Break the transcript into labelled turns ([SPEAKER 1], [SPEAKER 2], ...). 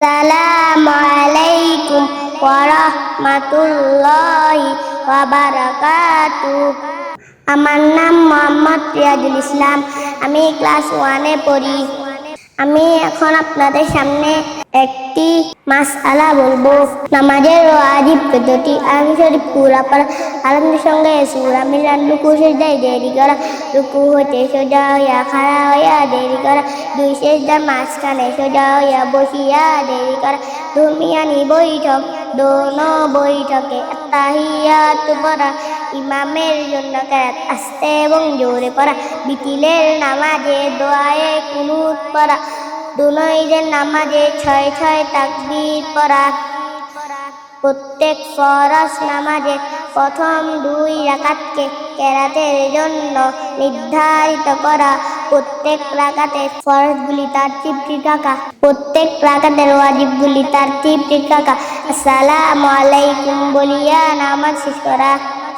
[SPEAKER 1] আসসালামু আলাইকুম ওয়া রাহমাতুল্লাহি ওয়া বারাকাতুহু। আমার নাম মোহাম্মদ রিয়াজুল ইসলাম। আমি ক্লাস 1-এ পড়ি। আমি এখন আপনাদের সামনে একটি মাসআলা বলবো। নামাজের ওয়াজিব কতটি? আয়াত শরীফ পুরা পড়া, আলহামদুলিল্লাহর সঙ্গে সূরা মিলান, রুকু সিজদায় দেরি করা, রুকু হইতে সোজা হইয়া খাড়া হইয়া দেরি করা, দুই সিজদার মাঝখানে সোজা হইয়া বসিয়া দেরি করা, দুমিয়ানি বৈঠক, দোনো বৈঠকে আত্তাহিয়াত পড়া, ইমামের জন্য কেরাত আস্তে এবং জোরে পড়া, বিতিলের নামাজে দোয়ায়ে কুনুত পড়া, দুনো ঈদের নামাজে 6 তাকবীর পড়া, প্রত্যেক ফরজ নামাজে প্রথম 2 রাকাতকে কেরাতের জন্য নির্ধারিত করা, প্রত্যেক রাকাতে ফরজগুলি তারতিব ঠিক রাখা, প্রত্যেক রাকাতের ওয়াজিবগুলি তারতিব ঠিক রাখা, আসসালামু আলাইকুম বলিয়া নামাজ শেষ করা।